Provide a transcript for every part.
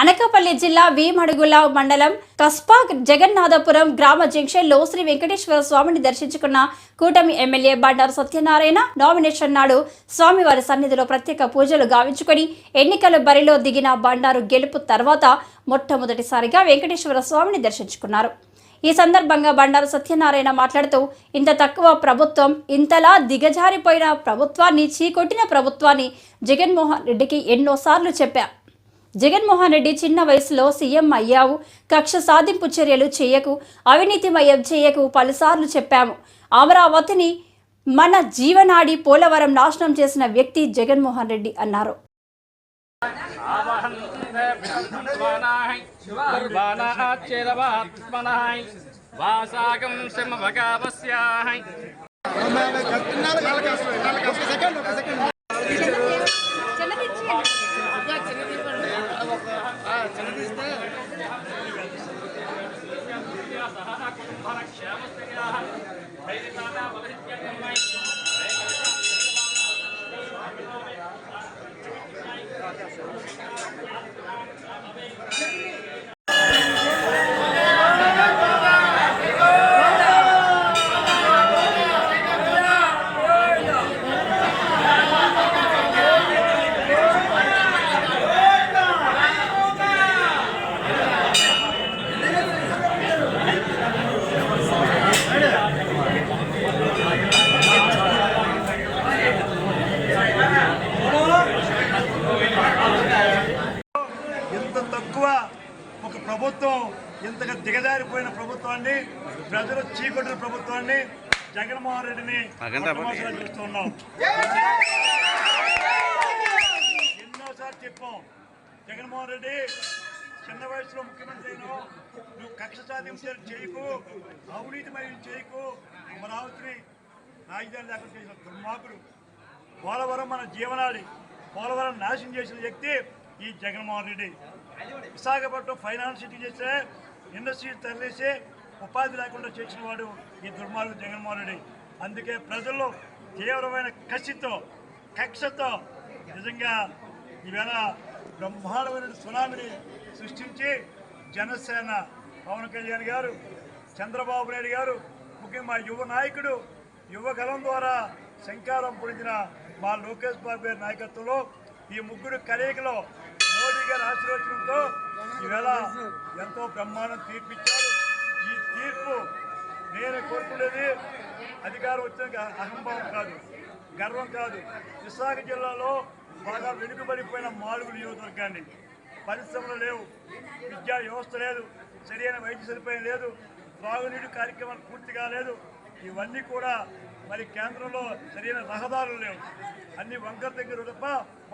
అనకాపల్లి జిల్లా వీమడుగుల మండలం కస్పా జగన్నాథపురం గ్రామ జంక్షన్లో శ్రీ వెంకటేశ్వర స్వామిని దర్శించుకున్న కూటమి ఎమ్మెల్యే బండారు సత్యనారాయణ నామినేషన్ నాడు స్వామివారి సన్నిధిలో ప్రత్యేక పూజలు గావించుకొని ఎన్నికల బరిలో దిగిన బండారు గెలుపు తర్వాత మొట్టమొదటిసారిగా వెంకటేశ్వర స్వామిని దర్శించుకున్నారు. ఈ సందర్భంగా బండారు సత్యనారాయణ మాట్లాడుతూ, ఇంత తక్కువ ప్రభుత్వం, ఇంతలా దిగజారిపోయిన ప్రభుత్వాన్ని, చీకొట్టిన ప్రభుత్వాన్ని జగన్మోహన్ రెడ్డికి ఎన్నోసార్లు చెప్పా. జగన్మోహన్ రెడ్డి చిన్న వయసులో సీఎం అయ్యావు, కక్ష సాధింపు చర్యలు చేయకు, అవినీతిమయం చేయకు పలుసార్లు చెప్పాము. అమరావతిని మన జీవనాడి పోలవరం నాశనం చేసిన వ్యక్తి జగన్మోహన్ రెడ్డి అన్నారు. ఒక ప్రభుత్వం ఇంతగా దిగజారిపోయిన ప్రభుత్వాన్ని, ప్రజలు చీకొట్టిన ప్రభుత్వాన్ని జగన్మోహన్ రెడ్డిని చూస్తున్నాం. ఎన్నోసార్లు చెప్పాం, జగన్మోహన్ రెడ్డి చిన్న వయసులో ముఖ్యమంత్రి అయినావు, నువ్వు కక్ష సాధించారు చేయకు, అవినీతిమయం చేయకు, అమరావతిని రాజధాని దాఖలు చేసిన దుర్మార్గుడు. పోలవరం మన జీవనాడి, పోలవరం నాశనం చేసిన వ్యక్తి ఈ జగన్మోహన్ రెడ్డి. విశాఖపట్నం ఫైనాన్స్ సిటీ చేస్తే ఇండస్ట్రీస్ తరలిసి ఉపాధి లేకుండా చేసిన వాడు ఈ దుర్మార్గుడు జగన్మోహన్ రెడ్డి. అందుకే ప్రజల్లో తీవ్రమైన కక్షతో నిజంగా ఈవేళ బ్రహ్మాండమైన సునామీని సృష్టించి జనసేన పవన్ కళ్యాణ్ గారు, చంద్రబాబు నాయుడు గారు, ముఖ్యంగా యువ నాయకుడు, యువగలం ద్వారా శంకారం పొడిచిన మా లోకేష్ బాబు గారి నాయకత్వంలో ఈ ముగ్గురు కలయికలో మోడీ గారి ఆశీర్వచనంతో ఈవేళ ఎంతో బ్రహ్మాండం తీర్పిచ్చారు. ఈ తీర్పు నేను కోరుకునేది అధికారం వచ్చిన అహంభావం కాదు, గర్వం కాదు. విశాఖ జిల్లాలో బాగా వెనుకబడిపోయిన మాడుగు నియోజకవర్గాన్ని, పరిశ్రమలు లేవు, విద్యా వ్యవస్థ లేదు, సరైన వైద్య సదుపాయం లేదు, త్రాగునీటి కార్యక్రమాలు పూర్తిగా లేదు. ఇవన్నీ కూడా మరి కేంద్రంలో సరైన రహదారులు లేవు, అన్ని వంకర దగ్గర తప్ప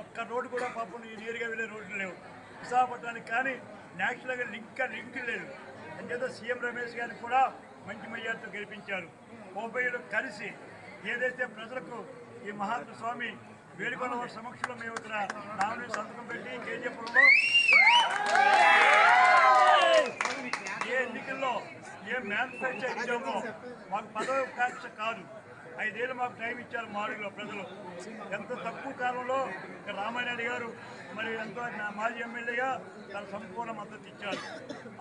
ఒక్క రోడ్డు కూడా పాపం నేరుగా వెళ్ళే రోడ్లు లేవు. విశాఖపట్నానికి కానీ నేషనల్గా లింక్ లేదు. అంచేత సీఎం రమేష్ గారిని కూడా మంచి మెజార్టీతో గెలిపించారు. ఉభయులు కలిసి ఏదైతే ప్రజలకు ఈ మహాత్మ స్వామి వేడుకొన్న వారి సమక్షంలో మేము ఇక్కడ నామినేషన్ సంతకం పెట్టి కేజీపురంలో ఏ ఎన్నికల్లో ఏ మేనిఫెస్టో ఇచ్చామో మాకు పదవి కాక్ష కాదు, 5 ఏళ్ళు మాకు టైం ఇచ్చారు. మాడుగులో ప్రజలు ఎంతో తక్కువ కాలంలో రామానాయుడు గారు మరి ఎంతో మాజీ ఎమ్మెల్యేగా తన సంపూర్ణ మద్దతు ఇచ్చారు.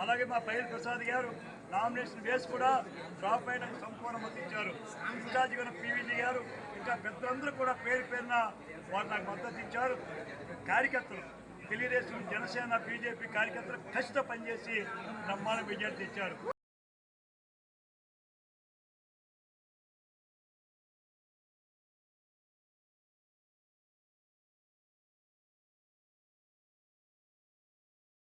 అలాగే మా పైల్ ప్రసాద్ గారు నామినేషన్ వేసి కూడా డ్రాప్ అయిన సంపూర్ణ మద్దతు ఇచ్చారు. ఇన్ఛార్జి గారు పీవీజీ గారు, ఇంకా పెద్దలందరూ కూడా పేరున వారు నాకు మద్దతు ఇచ్చారు. కార్యకర్తలు తెలుగుదేశం, జనసేన, బీజేపీ కార్యకర్తలు కష్టం పనిచేసి బ్రహ్మాండ విజయాలు తెచ్చారు.